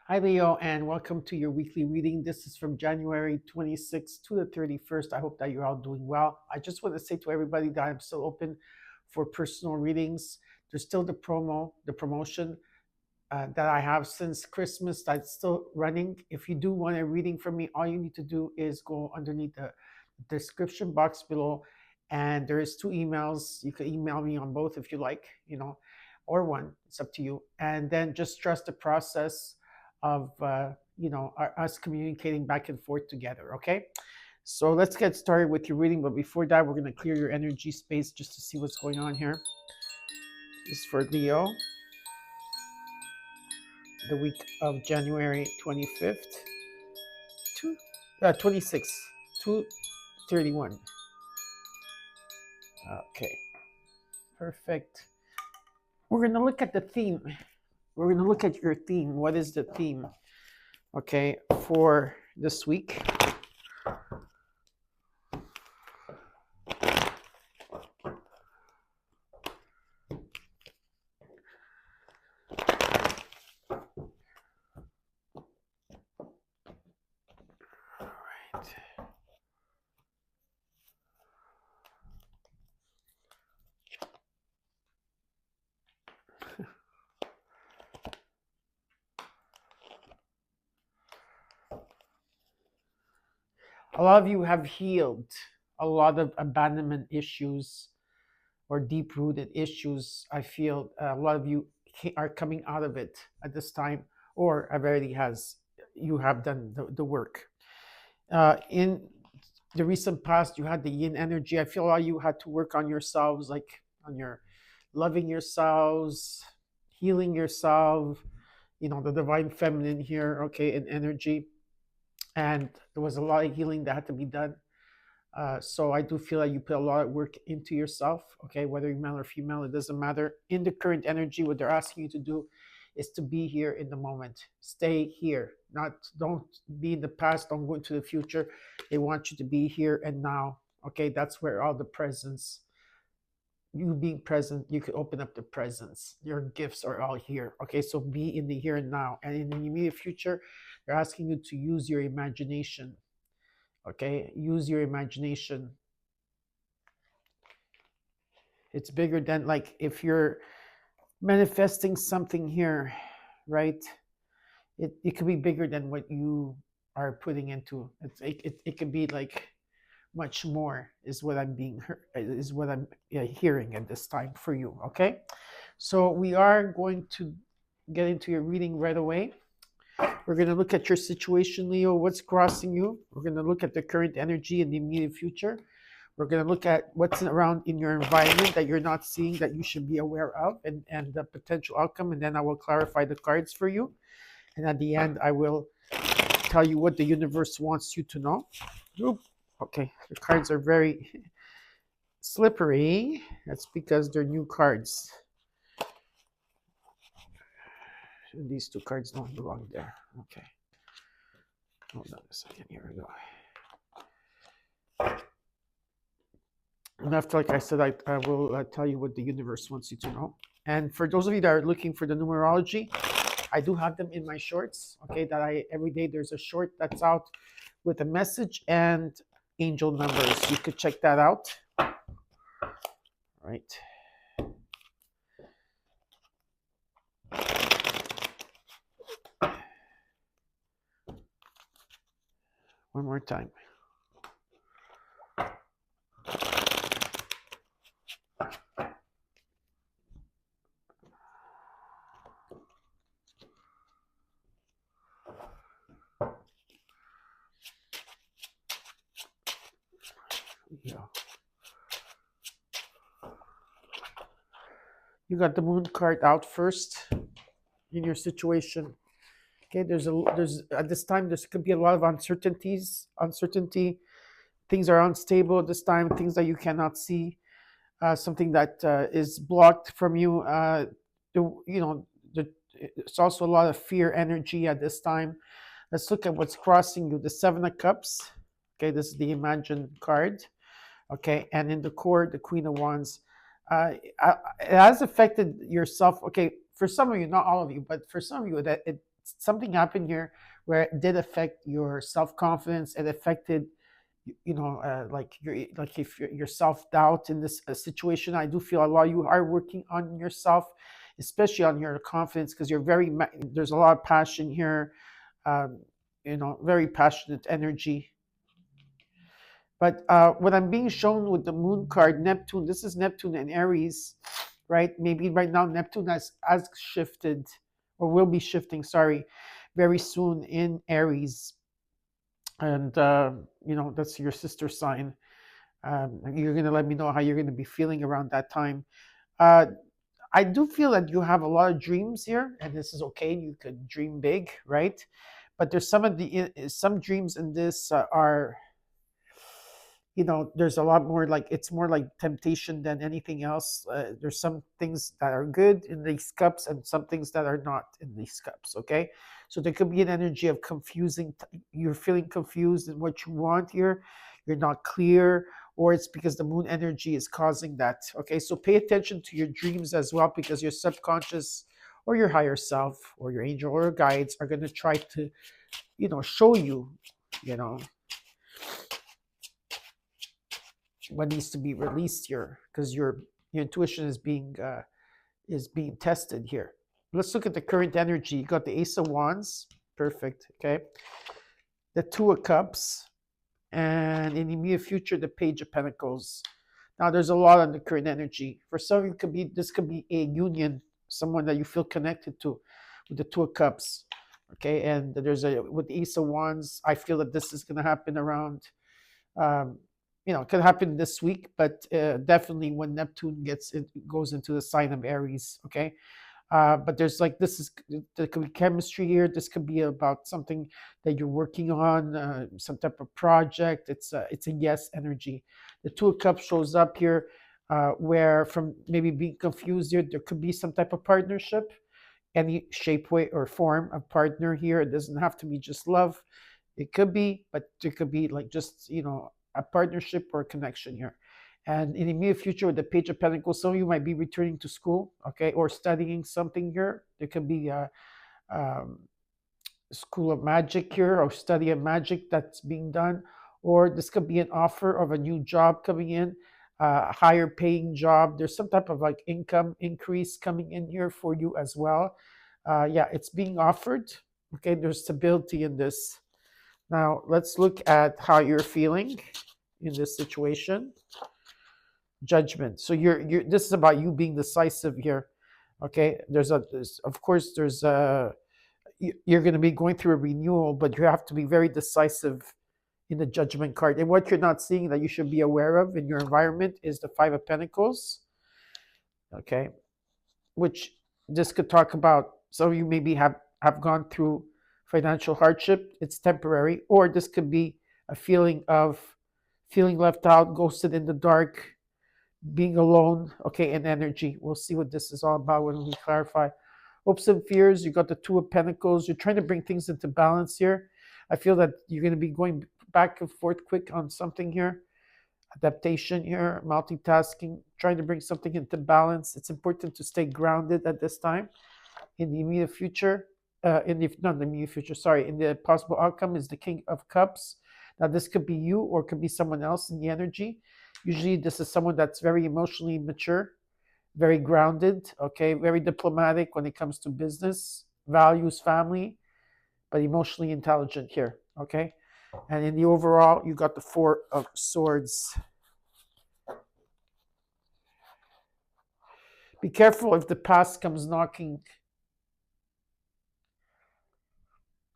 Hi, Leo, and welcome to your weekly reading. This is from January 26th to the 31st. I hope that you're all doing well. I just want to say to everybody that I'm still open for personal readings. There's still the promotion that I have since Christmas that's still running. If you do want a reading from me, all you need to do is go underneath the description box below, and there is two emails. You can email me on both if you like, or one. It's up to you. And then just trust the process of us communicating back and forth together. Okay. So let's get started with your reading. But before that, we're going to clear your energy space just to see what's going on here. This is for Leo, the week of January 25th to 26th to 31. Okay, perfect. We're going to look at the theme. We're going to look at your theme. What is the theme? Okay, for this week. A lot of you have healed a lot of abandonment issues or deep rooted issues. I feel a lot of you are coming out of it at this time, or already has. You have done the work. In the recent past, you had the yin energy. I feel a lot of you had to work on yourselves, like on your loving yourselves, healing yourself, the divine feminine here, okay, in energy. And there was a lot of healing that had to be done. So I do feel that you put a lot of work into yourself, okay, whether you're male or female, it doesn't matter. In the current energy, what they're asking you to do is to be here in the moment. Stay here. Don't be in the past, don't go into the future. They want you to be here and now. Okay, that's where all the presence, you being present, you could open up the presence. Your gifts are all here. Okay, so be in the here and now. And in the immediate future, they're asking you to use your imagination. Okay, use your imagination. It's bigger than, like, if you're manifesting something here, right? It could be bigger than what you are putting into it could be like much more is what I'm being is what I'm hearing at this time for you. Okay, so we are going to get into your reading right away. We're going to look at your situation, Leo, what's crossing you. We're going to look at the current energy in the immediate future. We're going to look at what's around in your environment that you're not seeing that you should be aware of, and the potential outcome. And then I will clarify the cards for you. And at the end, I will tell you what the universe wants you to know. Oop. Okay, the cards are very slippery. That's because they're new cards. These two cards don't belong there. Okay. Hold on a second. Here we go. And after, like I said, I will tell you what the universe wants you to know. And for those of you that are looking for the numerology, I do have them in my shorts. Okay, that every day there's a short that's out with a message and angel numbers. You could check that out. All right. One more time. Yeah. You got the moon card out first in your situation. Okay, there's at this time there could be a lot of uncertainty. Things are unstable at this time. Things that you cannot see. Something that is blocked from you. It's also a lot of fear energy at this time. Let's look at what's crossing you. The Seven of Cups. Okay, this is the Imagine card. Okay, and in the core, the Queen of Wands. It has affected yourself. Okay, for some of you, not all of you, but for some of you, that something happened here where it did affect your self-confidence. It affected, like your self-doubt in this situation. I do feel a lot of you are working on yourself, especially on your confidence, because there's a lot of passion here, um, very passionate energy. But what I'm being shown with the moon card, Neptune, this is Neptune and Aries, right? Maybe right now Neptune has shifted, or will be shifting, sorry, very soon in Aries. And, that's your sister sign. You're going to let me know how you're going to be feeling around that time. Uh, I do feel that you have a lot of dreams here, and this is okay. You could dream big, right? But there's some dreams in this are, there's a lot more, like it's more like temptation than anything else. There's some things that are good in these cups and some things that are not in these cups. Okay, so there could be an energy of confusing. You're feeling confused in what you want here. You're not clear, or it's because the moon energy is causing that. Okay, so pay attention to your dreams as well, because your subconscious or your higher self or your angel or guides are going to try to, show you, you know what needs to be released here, because your intuition is being tested here. Let's look at the current energy. You got the Ace of Wands, perfect. Okay, the Two of Cups, and in the immediate future, the Page of Pentacles. Now, there's a lot on the current energy. For some, this could be a union, someone that you feel connected to, with the Two of Cups. Okay, and with the Ace of Wands, I feel that this is going to happen around. Um, it could happen this week, but definitely when Neptune goes into the sign of Aries. Okay, but there's like there could be chemistry here. This could be about something that you're working on, some type of project. It's a yes energy. The Two of Cups shows up here, where from maybe being confused here, there could be some type of partnership, any shape, way, or form of partner here. It doesn't have to be just love. It could be, but it could be like just, a partnership or a connection here. And in the near future, with the Page of Pentacles, some of you might be returning to school, okay, or studying something here. There could be a um, school of magic here, or study of magic that's being done, or this could be an offer of a new job coming in, a higher paying job. There's some type of like income increase coming in here for you as well. Yeah, it's being offered. Okay, there's stability in this. Now let's look at how you're feeling in this situation. Judgment. So you're this is about you being decisive here. Okay, of course there's you're going to be going through a renewal, but you have to be very decisive in the Judgment card. And what you're not seeing that you should be aware of in your environment is the Five of Pentacles. Okay, which this could talk about. Some of you maybe have gone through financial hardship. It's temporary, or this could be a feeling of feeling left out, ghosted in the dark, being alone. Okay, and energy. We'll see what this is all about when we clarify. Hopes and fears. You got the Two of Pentacles. You're trying to bring things into balance here. I feel that you're going to be going back and forth quick on something here. Adaptation here, multitasking, trying to bring something into balance. It's important to stay grounded at this time. In the immediate future, not the immediate future, sorry, in the possible outcome is the King of Cups. Now, this could be you or could be someone else in the energy. Usually, this is someone that's very emotionally mature, very grounded, okay, very diplomatic when it comes to business, values family, but emotionally intelligent here, okay? And in the overall, you got the Four of Swords. Be careful if the past comes knocking.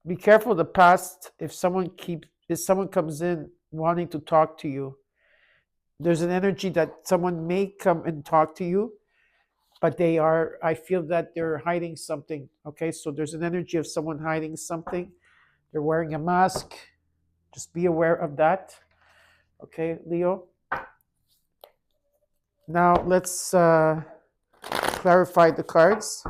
Be careful of the past if someone comes in wanting to talk to you. There's an energy that someone may come and talk to you, but I feel that they're hiding something. Okay, so there's an energy of someone hiding something. They're wearing a mask. Just be aware of that. Okay, Leo. Now let's clarify the cards.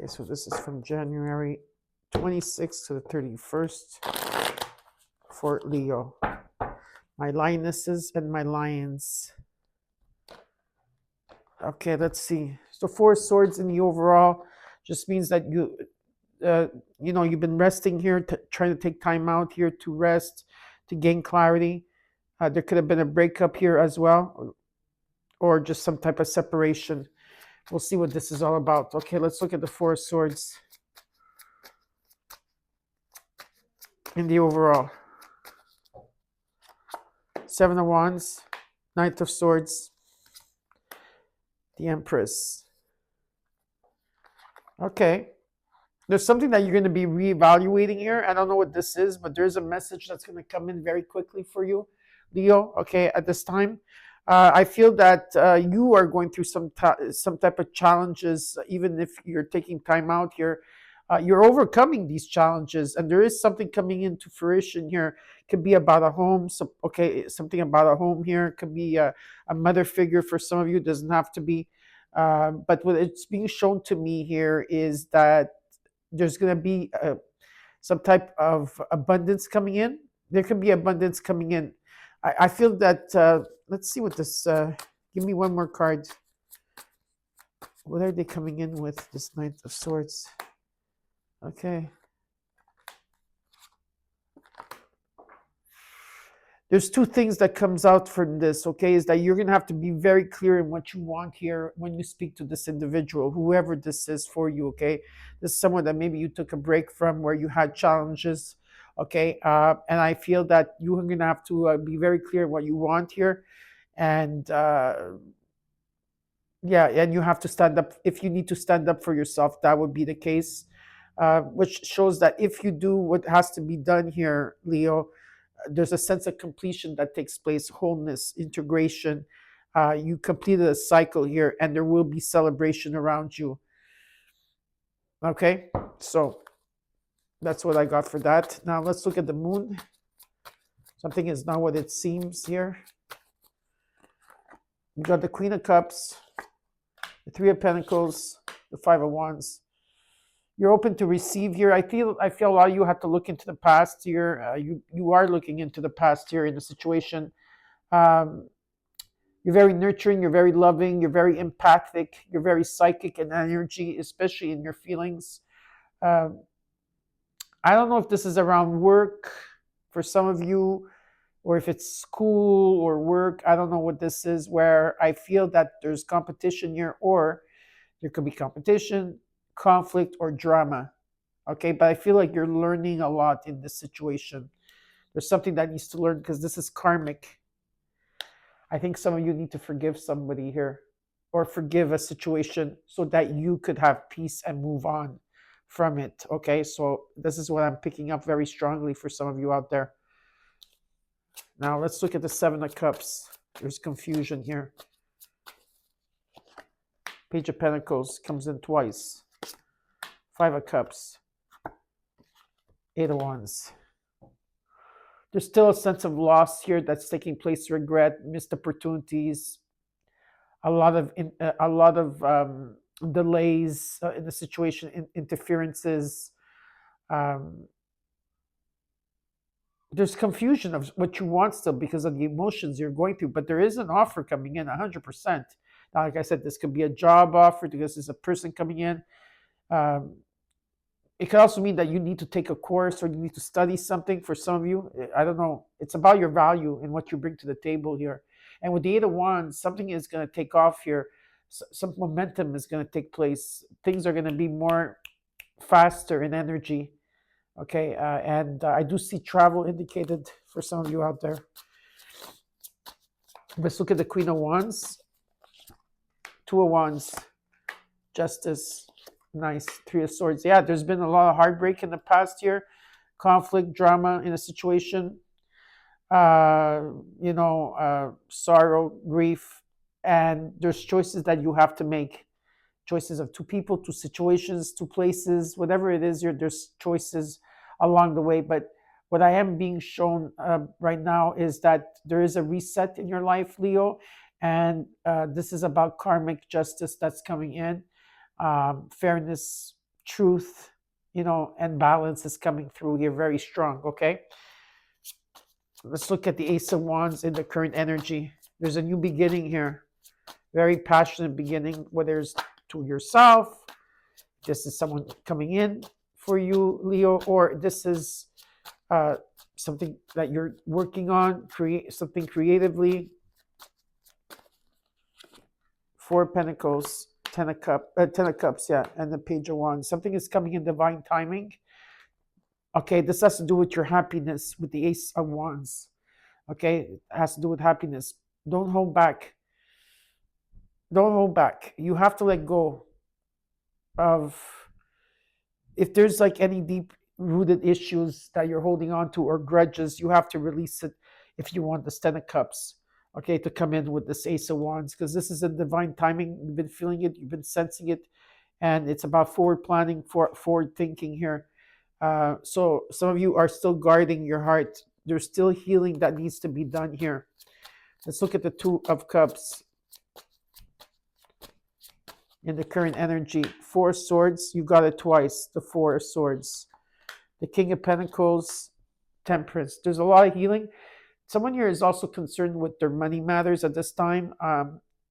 Okay, so this is from January 26th to the 31st for Leo. My lionesses and my lions. Okay, let's see. So Four of Swords in the overall just means that uh, you've been resting here, trying to take time out here to rest, to gain clarity. There could have been a breakup here as well, or just some type of separation. We'll see what this is all about. Okay, let's look at the Four of Swords in the overall. Seven of Wands, Knight of Swords, the Empress. Okay. There's something that you're going to be reevaluating here. I don't know what this is, but there's a message that's going to come in very quickly for you, Leo. Okay, at this time, I feel that you are going through some type of challenges, even if you're taking time out here. You're overcoming these challenges, and there is something coming into fruition here. Could be about a home. So, okay, something about a home here. Could be a mother figure for some of you. It doesn't have to be. But what it's being shown to me here is that there's going to be some type of abundance coming in. There could be abundance coming in. I feel that, let's see what this, give me one more card. What are they coming in with, this Knight of Swords? Okay. There's two things that comes out from this, okay, is that you're going to have to be very clear in what you want here when you speak to this individual, whoever this is for you, okay? This is someone that maybe you took a break from, where you had challenges, okay? And I feel that you're going to have to be very clear what you want here. And yeah, and you have to stand up. If you need to stand up for yourself, that would be the case, which shows that if you do what has to be done here, Leo, there's a sense of completion that takes place, wholeness, integration. You completed a cycle here, and there will be celebration around you. Okay, so that's what I got for that. Now let's look at the moon. Something is not what it seems here. You got the Queen of Cups, the Three of Pentacles, the Five of Wands. You're open to receive here. I feel a lot of you have to look into the past here. You are looking into the past here in the situation. You're very nurturing. You're very loving. You're very empathic. You're very psychic in energy, especially in your feelings. I don't know if this is around work for some of you, or if it's school or work. I don't know what this is, where I feel that there's competition here, or there could be competition, conflict, or drama. Okay, but I feel like you're learning a lot in this situation. There's something that needs to learn, because this is karmic. I think some of you need to forgive somebody here, or forgive a situation, so that you could have peace and move on from it. Okay, so this is what I'm picking up very strongly for some of you out there. Now let's look at the Seven of Cups. There's confusion here. Page of Pentacles comes in twice. Five of Cups. Eight of Wands. There's still a sense of loss here that's taking place, regret, missed opportunities, a lot of delays in the situation, interferences. There's confusion of what you want still, because of the emotions you're going through, but there is an offer coming in 100%. Now, like I said, this could be a job offer, because there's a person coming in. It could also mean that you need to take a course, or you need to study something for some of you. I don't know. It's about your value and what you bring to the table here. And with the Eight of Wands, something is going to take off here. Some momentum is going to take place. Things are going to be more faster in energy. Okay, and I do see travel indicated for some of you out there. Let's look at the Queen of Wands. Two of Wands. Justice. Nice. Three of Swords. Yeah, there's been a lot of heartbreak in the past year. Conflict, drama in a situation. Sorrow, grief. And there's choices that you have to make. Choices of two people, two situations, two places, whatever it is, there's choices along the way. But what I am being shown right now is that there is a reset in your life, Leo. And this is about karmic justice that's coming in. Fairness, truth, and balance is coming through here very strong, okay? Let's look at the Ace of Wands in the current energy. There's a new beginning here. Very passionate beginning, whether it's to yourself, this is someone coming in for you, Leo, or this is uh, something that you're working on, create something creatively. Four of Pentacles, Ten of Cups, yeah, and the Page of Wands. Something is coming in divine timing. Okay, this has to do with your happiness with the Ace of Wands. Okay, it has to do with happiness. Don't hold back. Don't hold back. You have to let go of, if there's like any deep rooted issues that you're holding on to or grudges, you have to release it if you want the Ten of Cups, okay, to come in with this Ace of Wands, because this is a divine timing. You've been feeling it, you've been sensing it, and it's about forward planning, forward thinking here. So some of you are still guarding your heart. There's still healing that needs to be done here. Let's look at the Two of Cups in the current energy. Four of Swords, you got it twice, the Four of Swords. The King of Pentacles, Temperance. There's a lot of healing. Someone here is also concerned with their money matters at this time.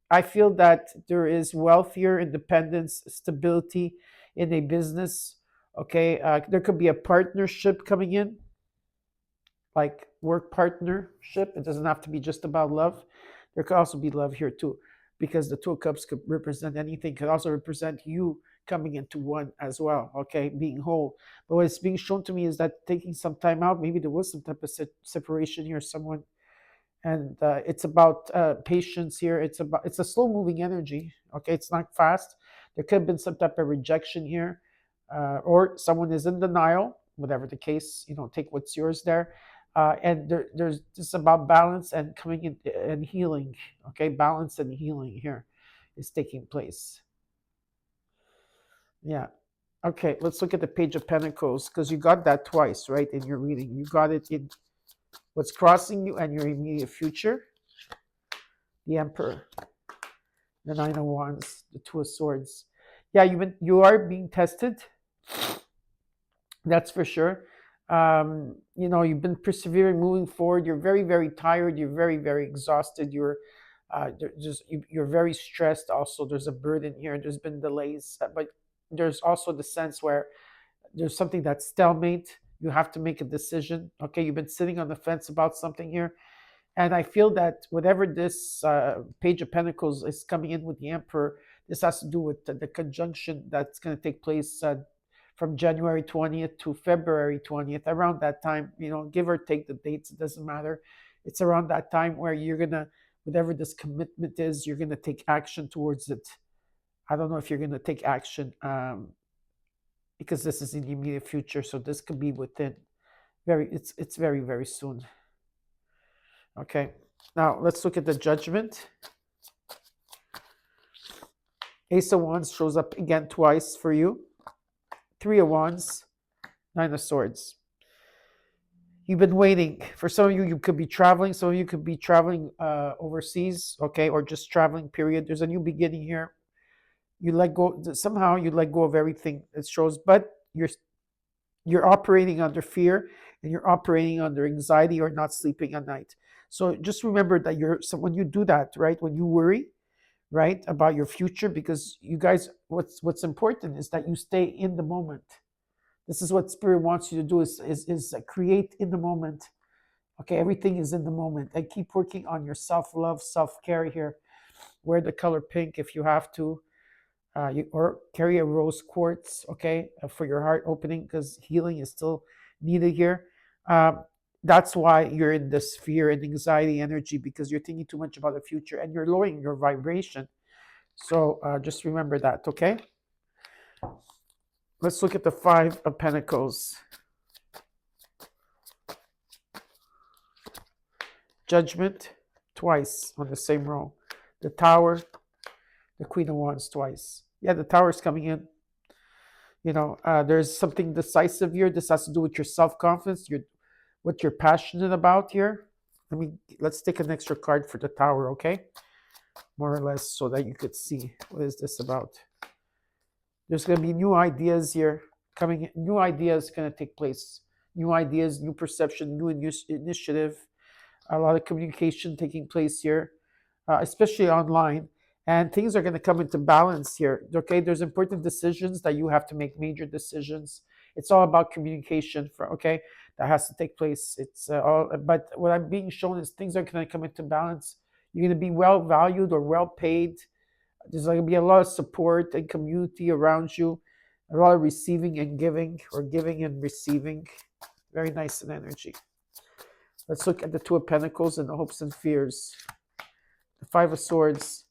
I feel that there is wealth here, independence, stability in a business. Okay, there could be a partnership coming in, like work partnership. It doesn't have to be just about love. There could also be love here too, because the Two of Cups could represent anything. Could also represent you coming into one as well. Okay, being whole. But what is being shown to me is that taking some time out. Maybe there was some type of separation here. Someone, and it's about patience here. It's a slow moving energy. Okay, it's not fast. There could have been some type of rejection here, or someone is in denial. Whatever the case, take what's yours there. And there's just about balance and coming in and healing. Okay, balance and healing here is taking place. Yeah. Okay, let's look at the Page of Pentacles, because you got that twice, right, in your reading. You got it in what's crossing you and your immediate future. The Emperor, the Nine of Wands, the Two of Swords. Yeah, you are being tested. That's for sure. You've been persevering, moving forward. You're very, very tired. You're very, very exhausted. You're very stressed. Also, there's a burden here. There's been delays, but there's also the sense where there's something that's stalemate. You have to make a decision. Okay, you've been sitting on the fence about something here, and I feel that whatever this Page of Pentacles is coming in with the Emperor, this has to do with the conjunction that's going to take place from January 20th to February 20th. Around that time, give or take the dates, it doesn't matter. It's around that time where you're going to, whatever this commitment is, you're going to take action towards it. I don't know if you're going to take action because this is in the immediate future. So this could be within it's very, very soon. Okay, now let's look at the Judgment. Ace of Wands shows up again twice for you. Three of Wands, Nine of Swords. You've been waiting. For some of you, you could be traveling. Some of you could be traveling overseas, okay, or just traveling, period. There's a new beginning here. You let go, somehow you let go of everything it shows, but you're operating under fear and you're operating under anxiety or not sleeping at night. So just remember that when you do that, right, when you worry, right, about your future, because you guys, what's important is that you stay in the moment. This is what Spirit wants you to do, is create in the moment. Okay, everything is in the moment, and keep working on your self-love, self-care here. Wear the color pink if you have to, or carry a rose quartz, okay, for your heart opening, because healing is still needed here. That's why you're in this fear and anxiety energy, because you're thinking too much about the future and you're lowering your vibration. So just remember that, okay? Let's look at the Five of Pentacles. Judgment, twice on the same row. The Tower, the Queen of Wands twice. Yeah, the Tower is coming in. There's something decisive here. This has to do with your self-confidence, what you're passionate about here. Let's take an extra card for the Tower, okay? More or less, so that you could see what is this about. There's going to be new ideas here coming in. New ideas going to take place. New ideas, new perception, new initiative. A lot of communication taking place here, especially online. And things are going to come into balance here. Okay, there's important decisions that you have to make, major decisions. It's all about communication. For okay, that has to take place. It's all. But what I'm being shown is things are going to come into balance. You're going to be well valued or well paid. There's going to be a lot of support and community around you, a lot of receiving and giving, or giving and receiving. Very nice in energy. Let's look at the Two of Pentacles and the hopes and fears. The Five of Swords,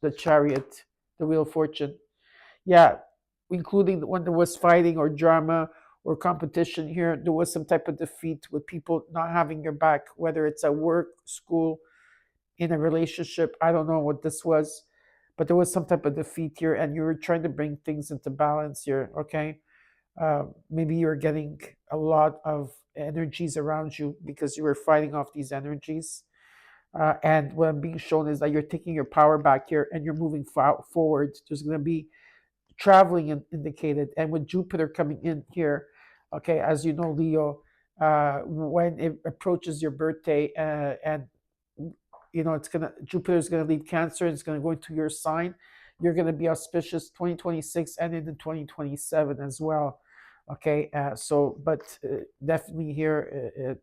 the Chariot, the Wheel of Fortune. Yeah, including when there was fighting or drama or competition here, there was some type of defeat with people not having your back, whether it's at work, school, in a relationship. I don't know what this was, but there was some type of defeat here, and you were trying to bring things into balance here. Okay, maybe you're getting a lot of energies around you because you were fighting off these energies. And what I'm being shown is that you're taking your power back here and you're moving forward. There's going to be traveling indicated, and with Jupiter coming in here, okay, as you know, Leo, when it approaches your birthday, and it's gonna Jupiter's gonna leave Cancer, it's gonna go into your sign. You're gonna be auspicious 2026 and into 2027 as well. Okay, but definitely here,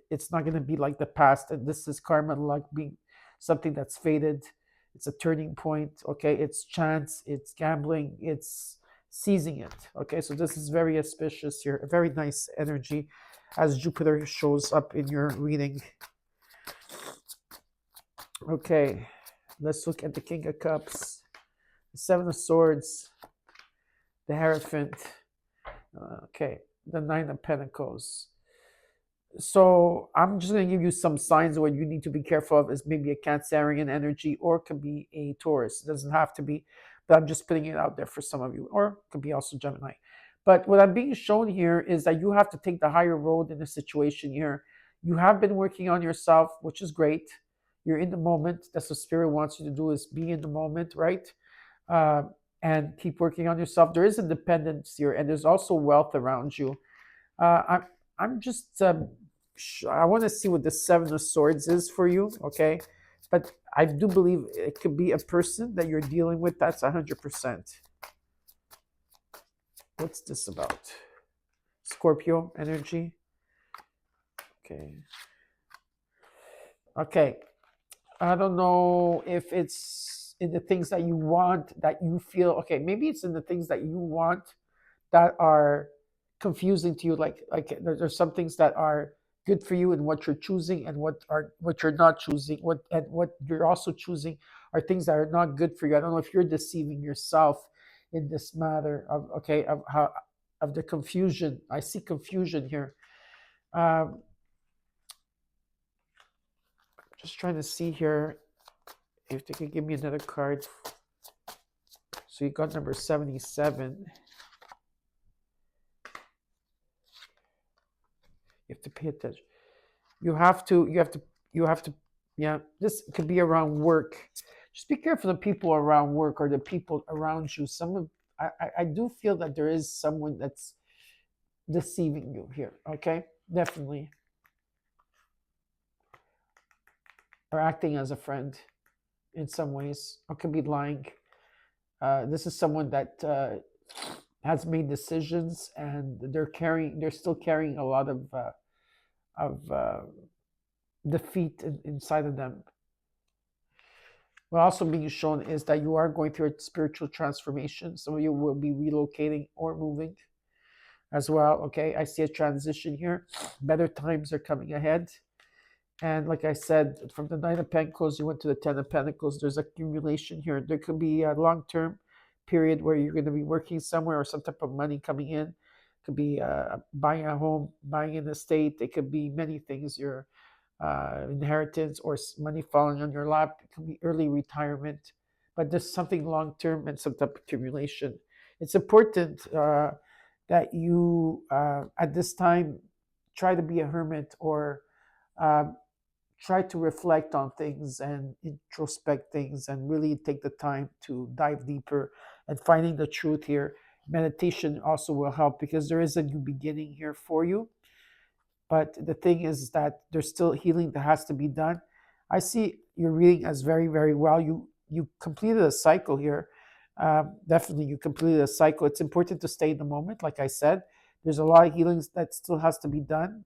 it's not gonna be like the past, and this is karma like being something that's faded. It's a turning point. Okay, it's chance, it's gambling, it's seizing it. Okay, so this is very auspicious here, a very nice energy as Jupiter shows up in your reading. Okay, let's look at the King of Cups, the Seven of Swords, the Hierophant, okay, the Nine of Pentacles. So I'm just going to give you some signs of what you need to be careful of. Is maybe a Cancerian energy, or it could be a Taurus. It doesn't have to be, but I'm just putting it out there for some of you, or it could be also Gemini. But what I'm being shown here is that you have to take the higher road in the situation here. You have been working on yourself, which is great. You're in the moment. That's what Spirit wants you to do, is be in the moment, right? Uh, and keep working on yourself. There is independence here, and there's also wealth around you. I'm just I want to see what the Seven of Swords is for you, okay? But I do believe it could be a person that you're dealing with. That's 100%. What's this about? Scorpio energy. Okay. Okay. I don't know if it's in the things that you want, that you feel, okay, maybe it's in the things that you want that are confusing to you. Like there's some things that are good for you and what you're choosing, and what you're not choosing. What you're also choosing are things that are not good for you. I don't know if you're deceiving yourself in this matter of, okay, of how, of the confusion. I see confusion here. Um, just trying to see here if they can give me another card. So you got number 77. You have to pay attention. You have to, yeah, this could be around work. Just be careful of the people around work or the people around you. I do feel that there is someone that's deceiving you here, okay? Definitely. Or acting as a friend in some ways, or could be lying. This is someone that has made decisions, and they're still carrying a lot of defeat inside of them. What also being shown is that you are going through a spiritual transformation. Some of you will be relocating or moving as well. Okay, I see a transition here. Better times are coming ahead. And like I said, from the Nine of Pentacles, you went to the Ten of Pentacles. There's accumulation here. There could be a long-term period where you're going to be working somewhere, or some type of money coming in. It could be buying a home, buying an estate. It could be many things. Your inheritance or money falling on your lap. It could be early retirement. But there's something long-term and some type of accumulation. It's important that you, at this time, try to be a hermit, or um, try to reflect on things and introspect things, and really take the time to dive deeper and finding the truth here. Meditation also will help because there is a new beginning here for you. But the thing is that there's still healing that has to be done. I see your reading as very, very well. You completed a cycle here. Definitely, you completed a cycle. It's important to stay in the moment, like I said. There's a lot of healings that still has to be done.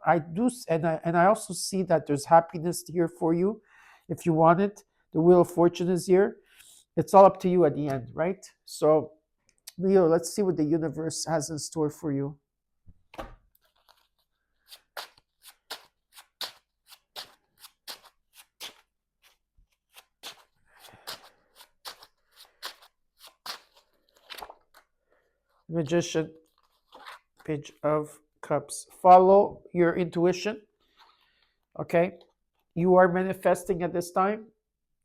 I do, and I also see that there's happiness here for you, if you want it. The wheel of fortune is here. It's all up to you at the end, right? So, Leo, let's see what the universe has in store for you. Magician, Page of Cups. Follow your intuition. Okay, you are manifesting at this time.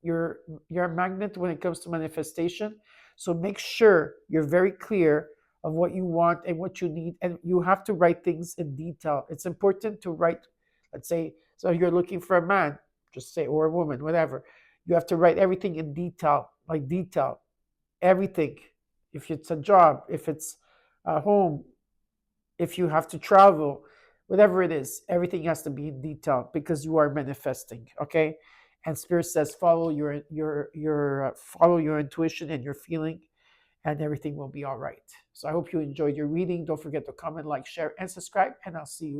You're a magnet when it comes to manifestation. So make sure you're very clear of what you want and what you need, and you have to write things in detail. It's important to write. Let's say, so you're looking for a man, just say, or a woman, whatever. You have to write everything in detail, like detail, everything. If it's a job, if it's a home, if you have to travel, whatever it is, everything has to be in detail because you are manifesting. Okay, and Spirit says follow your follow your intuition and your feeling, and everything will be all right. So I hope you enjoyed your reading. Don't forget to comment, like, share, and subscribe, and I'll see you.